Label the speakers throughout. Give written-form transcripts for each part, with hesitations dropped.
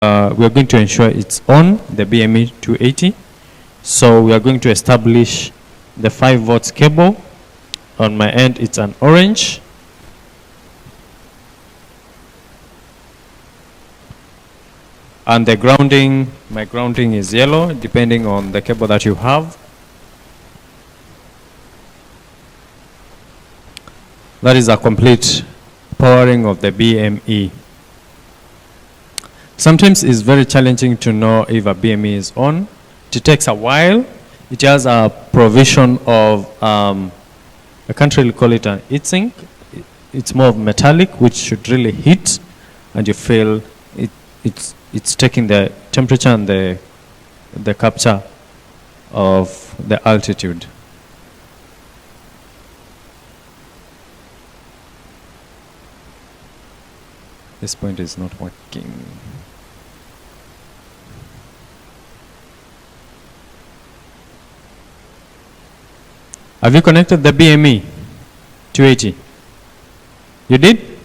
Speaker 1: we are going to ensure it's on the BME 280. So we are going to establish the 5 volts cable. On my end, it's an orange. And the grounding, my grounding is yellow, depending on the cable that you have. That is a complete powering of the BME. Sometimes it's very challenging to know if a BME is on. It takes a while. It has a provision of, I can't really call it an heat sink. It's more of metallic, which should really heat, and you feel it's taking the temperature and the capture of the altitude. This point is not working. Have you connected the BME 280? You did?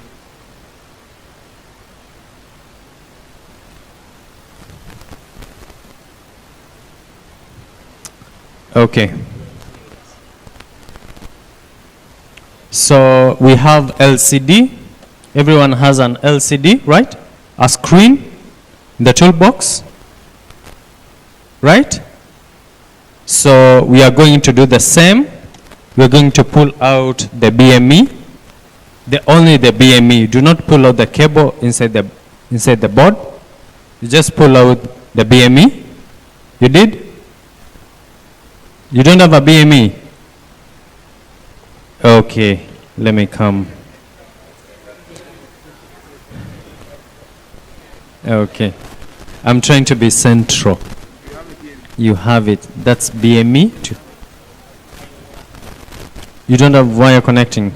Speaker 1: Okay. So we have LCD. Everyone has an LCD, right? A screen in the toolbox, right? So we are going to do the same. We are going to pull out the BME. Only the BME. Do not pull out the cable inside the board. You just pull out the BME. You did? You don't have a BME? Okay, let me come. Okay, I'm trying to be central. You have it. That's BME. You don't have wire connecting.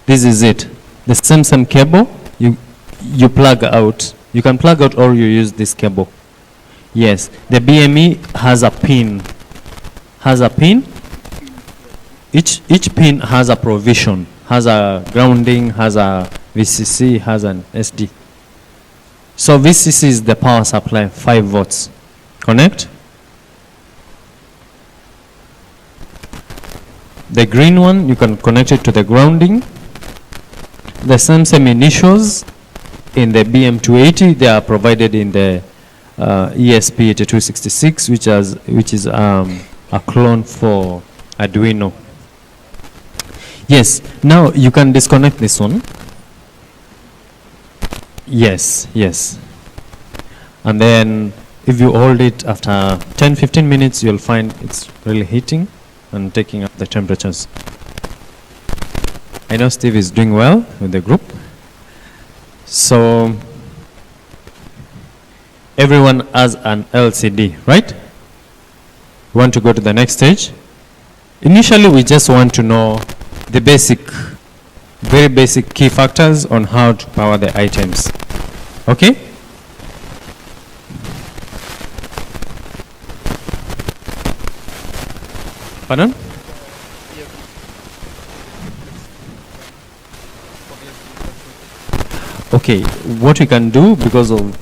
Speaker 1: This is it. The same cable. You plug out. You can plug out or you use this cable. Yes, the BME has a pin. Has a pin. Each pin has a provision. Has a grounding. Has a VCC. Has an SD. So VCC is the power supply, 5 volts. Connect. The green one, you can connect it to the grounding. The same initials in the BM280, they are provided in the ESP8266, which is a clone for Arduino. Yes, now you can disconnect this one. Yes. And then if you hold it after 10-15 minutes, you'll find it's really heating and taking up the temperatures. I know Steve is doing well with the group. So everyone has an LCD, right? We want to go to the next stage. Initially, we just want to know the very basic key factors on how to power the items. Okay? Pardon? Okay, what we can do, because of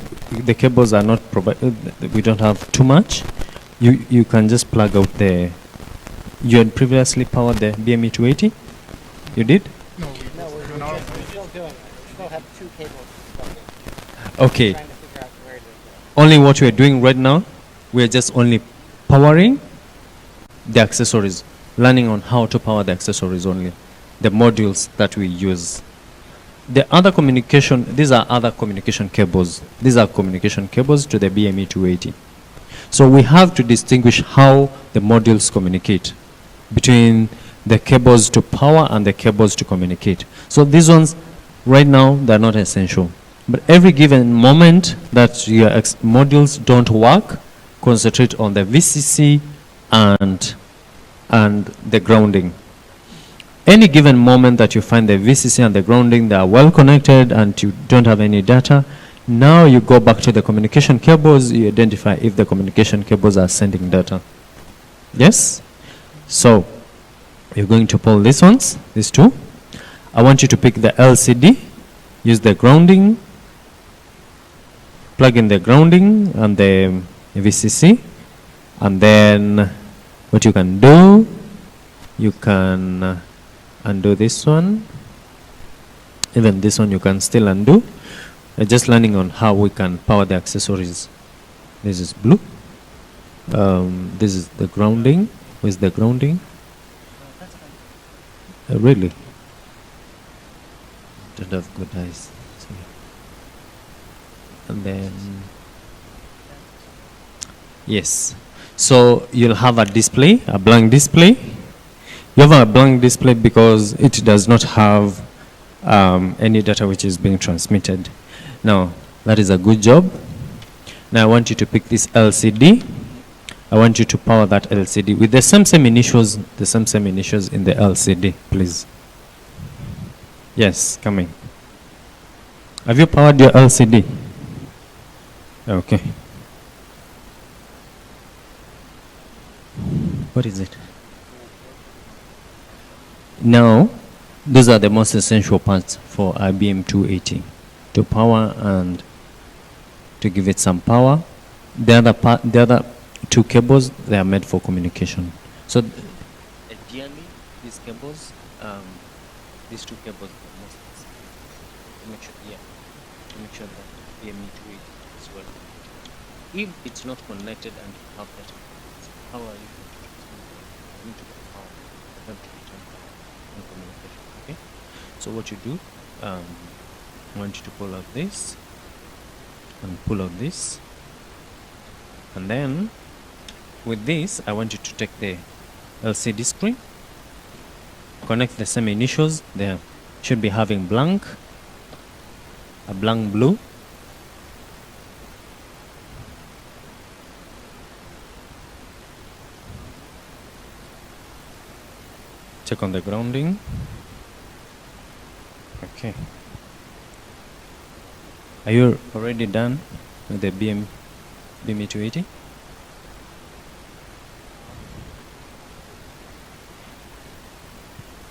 Speaker 1: the cables are not provided, we don't have too much, you can just plug out you had previously powered the BME 280? You did?
Speaker 2: No, we're still doing it. We still have 2 cables plugged in.
Speaker 1: Okay.
Speaker 2: Trying to figure out where to
Speaker 1: Only what we are doing right now, we are just only powering the accessories, learning on how to power the accessories only, the modules that we use. The other communication, these are other communication cables. These are communication cables to the BME 280. So we have to distinguish how the modules communicate between the cables to power and the cables to communicate. So these ones, right now, they're not essential. But every given moment that your modules don't work, concentrate on the VCC and the grounding. Any given moment that you find the VCC and the grounding, they are well connected and you don't have any data, now you go back to the communication cables, you identify if the communication cables are sending data. Yes? So, you're going to pull these ones, these two. I want you to pick the LCD, use the grounding, plug in the grounding and the VCC, and then what you can do, you can undo this one. Even this one you can still undo. Just learning on how we can power the accessories. This is blue. This is the grounding. Where's the grounding? Really? Don't have good eyes. Sorry. And then, yes. So you'll have a display, a blank display. You have a blank display because it does not have any data which is being transmitted. Now, that is a good job. Now I want you to pick this LCD. I want you to power that LCD with the same initials in the LCD, please. Yes, coming. Have you powered your LCD? Okay. What is it? Now, those are the most essential parts for our BM280. To power and to give it some power. The other two cables, they are made for communication. So ideally, these cables, these two cables are most to make sure that BM280 is well. If it's not connected and you have that, how are you going to transmit? You need to get power for them to return power and communication. Okay. So what you do, I want you to pull out this and pull out this, and then with this I want you to take the LCD screen, connect the same initials. They should be having blank, a blank blue, check on the grounding. Okay. Are you already done with the BM280?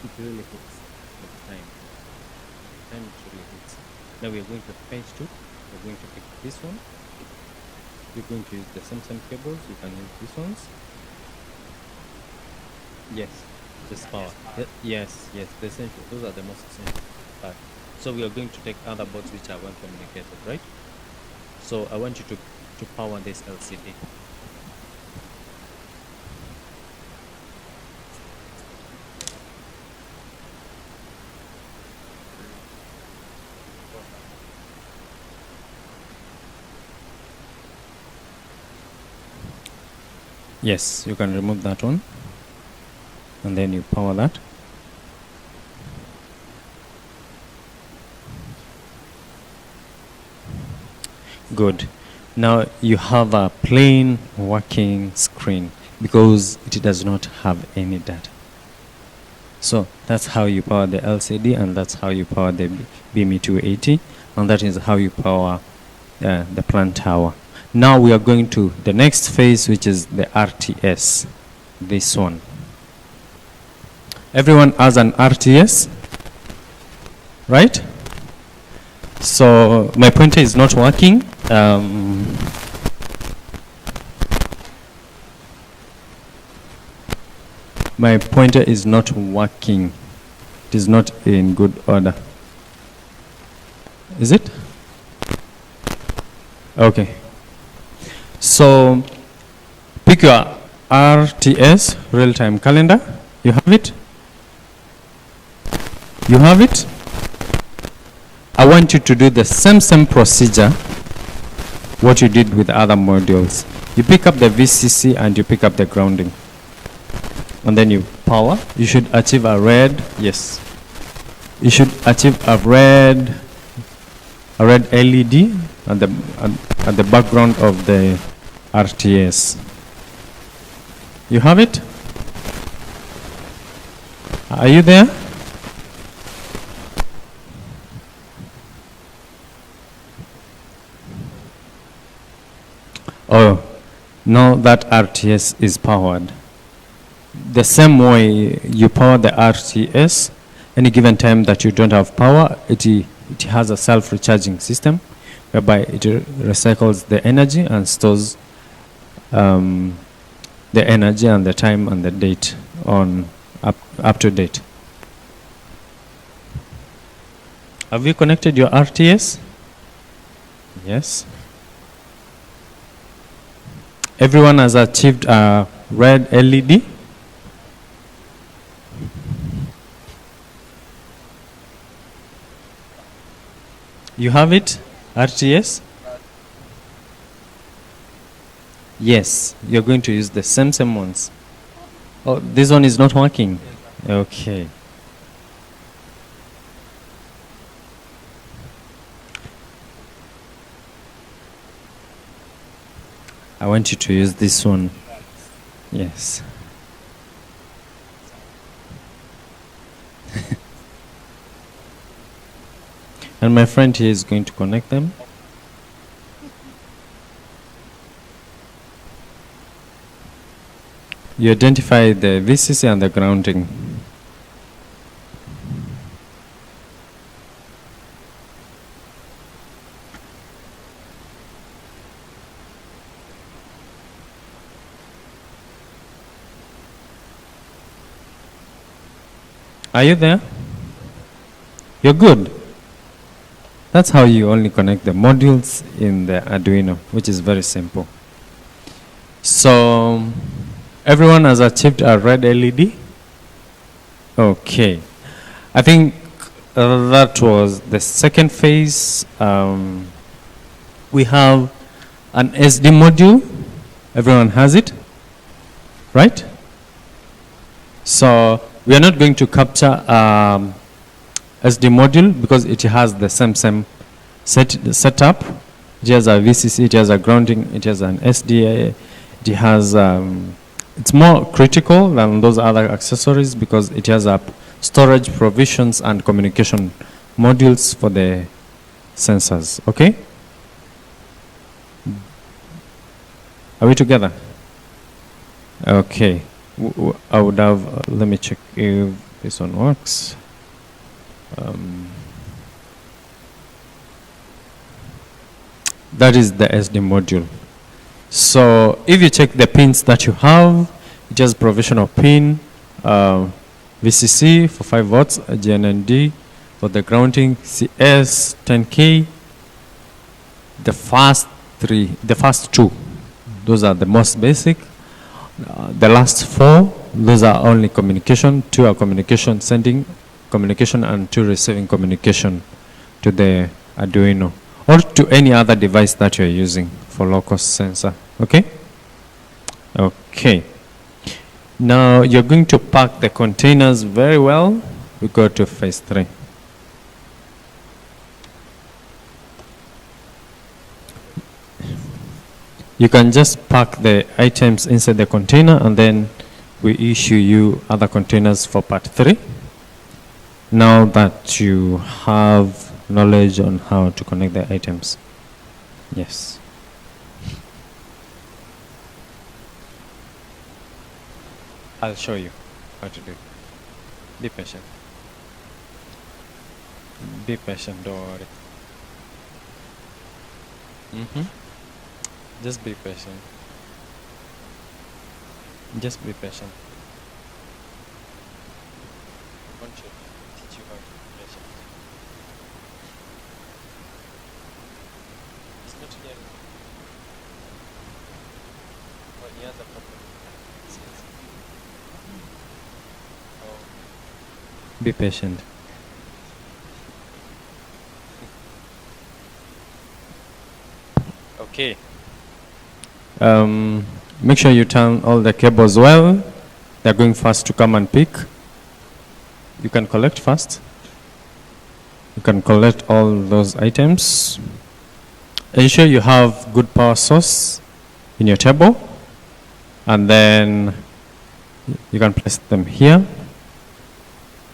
Speaker 1: It really hits at the time. It really hits. Now we are going to phase 2. We're going to pick this one. You're going to use the same cables. You can use these ones. Yes, this power. Yes, the essential. Those are the most essential part. So we are going to take other boards which are well communicated, right? So I want you to power this LCD. Yes, you can remove that one, and then you power that. Good. Now you have a plain working screen because it does not have any data. So that's how you power the LCD, and that's how you power the BM280, and that is how you power the plant tower. Now we are going to the next phase, which is the RTS. This one. Everyone has an RTS, right? So my pointer is not working. My pointer is not working. It is not in good order. Is it? Okay. So pick your RTS, real-time calendar. You have it? You have it? I want you to do the same procedure what you did with other modules. You pick up the VCC and you pick up the grounding. And then you power. You should achieve a red, yes. You should achieve a red LED at the background of the RTS. You have it? Are you there? Oh, now that RTS is powered. The same way you power the RTS, any given time that you don't have power, it has a self-recharging system whereby it recycles the energy and stores the energy and the time and the date on up to date. Have you connected your RTS? Yes. Everyone has achieved a red LED. You have it? RTS? Yes, you're going to use the same ones. Oh, this one is not working. Okay. I want you to use this one. Yes. And my friend here is going to connect them. You identify the VCC and the grounding. Are you there? You're good. That's how you only connect the modules in the Arduino, which is very simple. So everyone has achieved a red LED? Okay. I think that was the second phase. We have an SD module. Everyone has it, right? So we are not going to capture SD module because it has the same setup. It has a VCC, it has a grounding, it has an SDA, it has it's more critical than those other accessories because it has a storage provisions and communication modules for the sensors. Okay? Are we together? Okay. I would have, let me check if this one works. That is the SD module. So if you check the pins that you have, it has provision of pin, VCC for 5 watts, GND for the grounding, CS 10K, the first two, those are the most basic. The last 4, those are only communication. 2 are communication, sending communication, and 2 receiving communication to the Arduino or to any other device that you're using for low-cost sensor. Okay? Okay. Now you're going to pack the containers very well. We go to phase 3. You can just pack the items inside the container and then we issue you other containers for part 3. Now that you have knowledge on how to connect the items. Yes. I'll show you how to do it. Be patient. Be patient, don't worry. Just be patient. Just be patient. I want to teach you how to be patient. It's not here. Oh, he has a problem. Oh. Be patient. Okay. Make sure you turn all the cables well. They're going fast to come and pick. You can collect fast. You can collect all those items. Ensure you have good power source in your table. And then you can place them here.